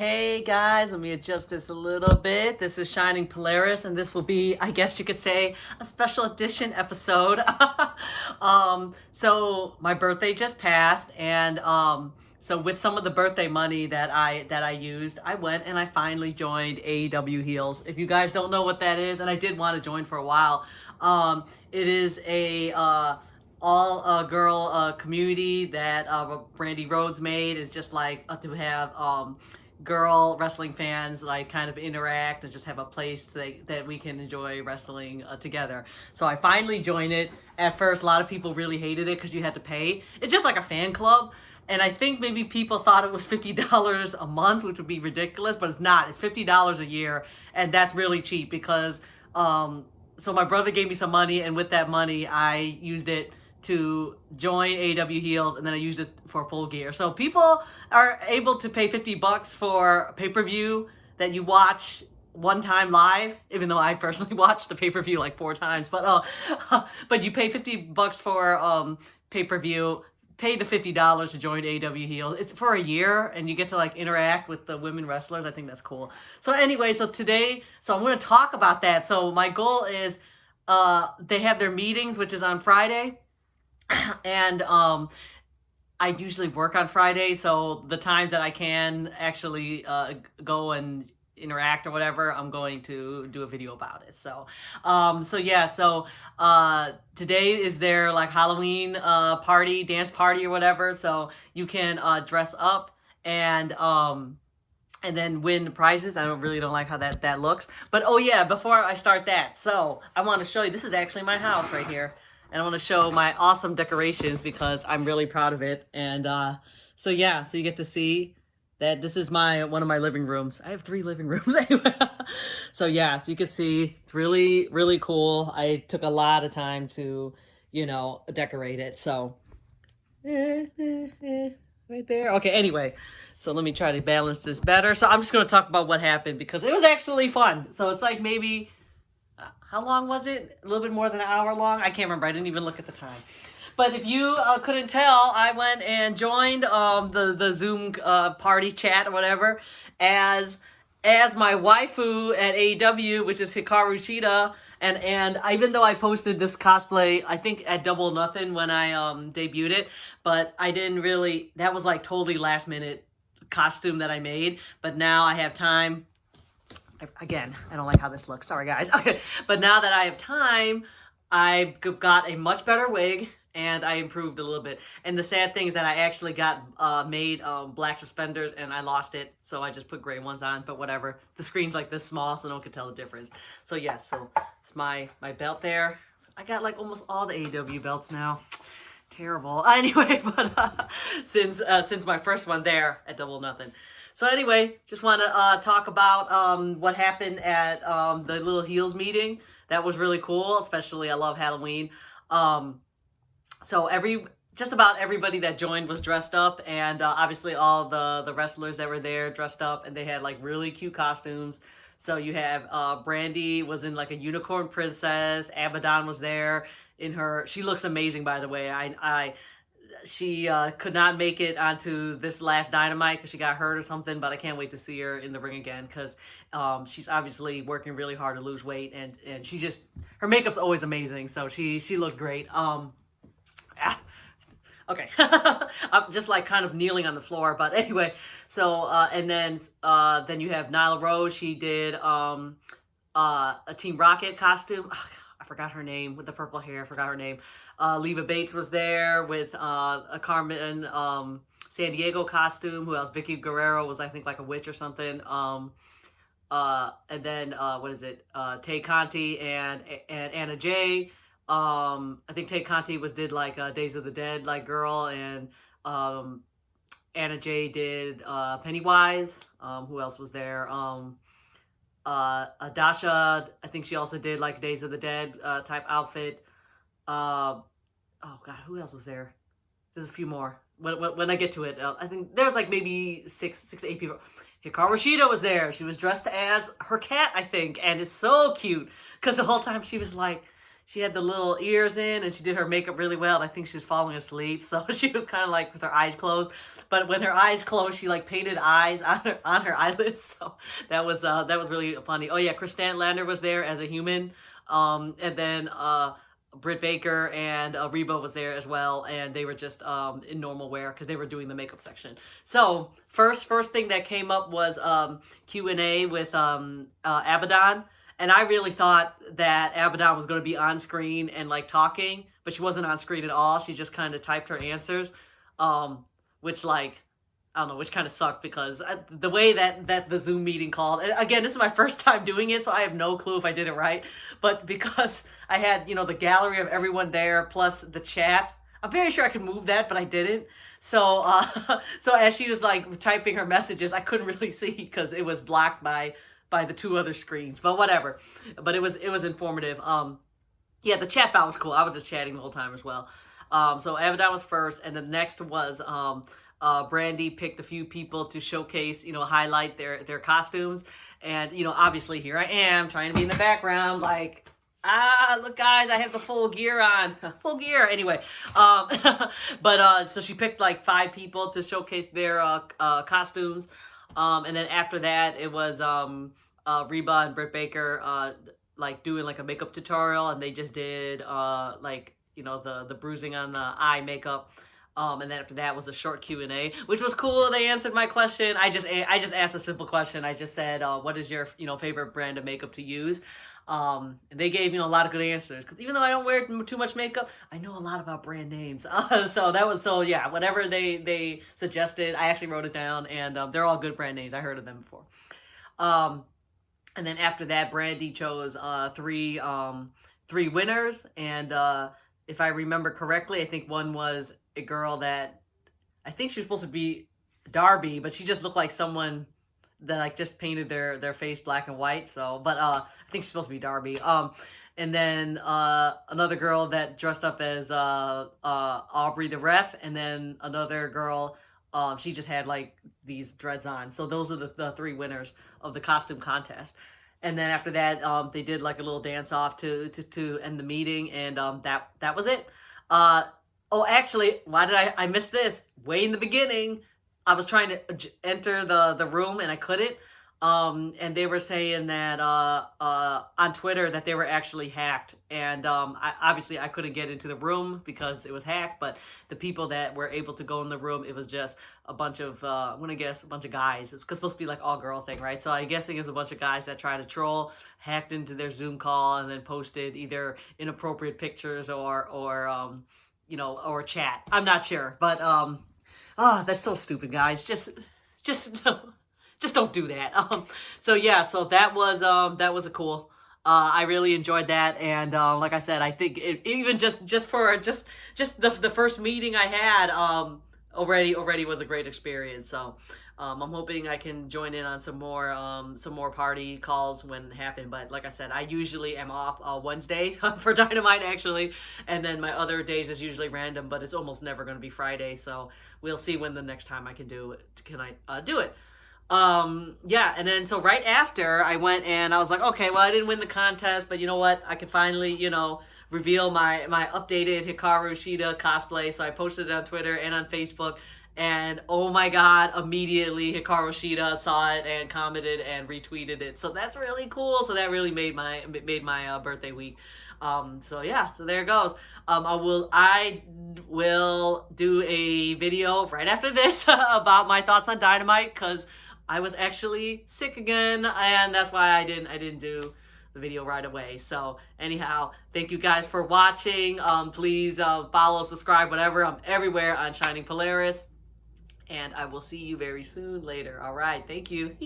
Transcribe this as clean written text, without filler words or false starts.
Hey guys, let me adjust this a little bit. This is Shining Polaris, and this will be, I guess you could say, a special edition episode. So my birthday just passed, and so with some of the birthday money that I used, I went and I finally joined AEW Heels. If you guys don't know what that is, and I did want to join for a while, it is a all girl community that Brandi Rhodes made. It's just like to have girl wrestling fans like kind of interact and just have a place that we can enjoy wrestling together. So I finally joined it. At first, a lot of people really hated it because you had to pay. It's just like a fan club. And I think maybe people thought it was $50 a month, which would be ridiculous, but it's not. It's $50 a year, and that's really cheap because so my brother gave me some money, and with that money, I used it to join AEW Heels, and then I used it for full gear. So people are able to pay $50 for pay-per-view that you watch one time live, even though I personally watched the pay-per-view like 4 times. But but you pay $50 for pay-per-view, pay the $50 to join AEW Heels. It's for a year, and you get to like interact with the women wrestlers. I think that's cool. So anyway, so today, so I'm going to talk about that. So my goal is they have their meetings, which is on Friday. And I usually work on Friday, so the times that I can actually go and interact or whatever, I'm going to do a video about it. So today is their like Halloween party, dance party or whatever. So you can dress up and then win prizes. I really don't like how that looks. But oh yeah, before I start that, so I want to show you. This is actually my house right here. And I want to show my awesome decorations because I'm really proud of it. And so you get to see that this is one of my living rooms. I have 3 living rooms anyway. So you can see it's really, really cool. I took a lot of time to, decorate it. So right there. Okay, anyway. So let me try to balance this better. So I'm just going to talk about what happened because it was actually fun. So it's like maybe... how long was it? A little bit more than an hour long? I can't remember. I didn't even look at the time. But if you couldn't tell, I went and joined the Zoom party chat or whatever as my waifu at AEW, which is Hikaru Shida. And even though I posted this cosplay, I think at Double Nothing when I debuted it, but I didn't really, that was like totally last minute costume that I made. But now I have time. Again, I don't like how this looks. Sorry, guys. Okay. But now that I have time, I've got a much better wig, and I improved a little bit. And the sad thing is that I actually got made black suspenders, and I lost it. So I just put gray ones on, but whatever. The screen's like this small, so no one can tell the difference. So yeah, so it's my belt there. I got like almost all the AEW belts now. Terrible. Anyway, but since my first one there at Double Nothing. So anyway, just want to talk about what happened at the little Heels meeting. That was really cool, especially I love Halloween. So just about everybody that joined was dressed up, and obviously all the wrestlers that were there dressed up, and they had like really cute costumes. So you have Brandi was in like a unicorn princess. Abadon was there in her. She looks amazing, by the way. She could not make it onto this last Dynamite because she got hurt or something, but I can't wait to see her in the ring again because she's obviously working really hard to lose weight, and she just, her makeup's always amazing, so she looked great. Okay, I'm just like kind of kneeling on the floor, but anyway, so and then you have Nyla Rose. She did a Team Rocket costume. I forgot her name with the purple hair. I forgot her name. Leva Bates was there with a Carmen San Diego costume. Who else? Vicki Guerrero was, I think, like a witch or something. And then what is it? Tay Conti and Anna Jay. I think Tay Conti did like Days of the Dead like girl, and Anna Jay did Pennywise. Who else was there? Dasha, I think she also did like Days of the Dead type outfit. Oh God, who else was there? There's a few more. When I get to it, I think there's like maybe 6 to 8 people. Hikaru Shida was there. She was dressed as her cat, I think, and it's so cute because the whole time she was like, she had the little ears in, and she did her makeup really well. I think she's falling asleep, so she was kind of like with her eyes closed. But when her eyes closed, she like painted eyes on her eyelids. So that was really funny. Oh yeah, Kris Statlander was there as a human, and then Britt Baker and Reba was there as well, and they were just in normal wear because they were doing the makeup section. So first thing that came up was Q&A with Abadon. And I really thought that Abadon was going to be on screen and like talking, but she wasn't on screen at all. She just kind of typed her answers, which like, I don't know, which kind of sucked because the way that the Zoom meeting called, and again, this is my first time doing it, so I have no clue if I did it right, but because I had, you know, the gallery of everyone there plus the chat, I'm very sure I could move that, but I didn't. So, so as she was like typing her messages, I couldn't really see because it was blocked by the two other screens, but whatever. But it was informative. Yeah, the chat bot was cool. I was just chatting the whole time as well. So Abadon was first, and the next was Brandi picked a few people to showcase, you know, highlight their costumes, and you know, obviously here I am trying to be in the background, like, look guys, I have the full gear on, full gear. Anyway, but so she picked like 5 people to showcase their costumes, and then after that it was Reba and Britt Baker like doing like a makeup tutorial, and they just did like, you know, the bruising on the eye makeup. And then after that was a short Q&A, which was cool. They answered my question. I just asked a simple question. I just said, what is your, you know, favorite brand of makeup to use? And they gave, you know, a lot of good answers, because even though I don't wear too much makeup, I know a lot about brand names. So yeah, whatever they suggested, I actually wrote it down, and they're all good brand names. I heard of them before. And then after that, Brandi chose 3 winners, and if I remember correctly, I think one was a girl that I think she was supposed to be Darby, but she just looked like someone that like just painted their face black and white. So, but I think she's supposed to be Darby. And then another girl that dressed up as Aubrey the ref, and then another girl, she just had like these dreads on. So those are the 3 winners of the costume contest. And then after that, they did like a little dance off to end the meeting, and that was it. Oh, actually, why did I miss this? Way in the beginning, I was trying to enter the room and I couldn't. And they were saying that on Twitter that they were actually hacked, and obviously I couldn't get into the room because it was hacked. But the people that were able to go in the room, it was just a bunch of I'm gonna guess a bunch of guys. It's supposed to be like all girl thing, right? So I'm guessing it's a bunch of guys that tried to troll, hacked into their Zoom call, and then posted either inappropriate pictures or you know, or chat. I'm not sure, but that's so stupid, guys. Just don't do that. So yeah, so that was a cool. I really enjoyed that, and like I said, I think even just for the first meeting I had already was a great experience. So I'm hoping I can join in on some more party calls when it happen. But like I said, I usually am off Wednesday for Dynamite actually, and then my other days is usually random, but it's almost never going to be Friday. So we'll see when the next time I can do it. Can I do it? Yeah, and then so right after I went and I was like, okay, well I didn't win the contest, but you know what? I could finally, you know, reveal my updated Hikaru Shida cosplay. So I posted it on Twitter and on Facebook, and oh my god, immediately Hikaru Shida saw it and commented and retweeted it. So that's really cool. So that really made my birthday week. So yeah, so there it goes. I will do a video right after this about my thoughts on Dynamite, because I was actually sick again, and that's why I didn't do the video right away. So anyhow, thank you guys for watching. Please follow, subscribe, whatever. I'm everywhere on Shining Polaris, and I will see you very soon later. All right, thank you.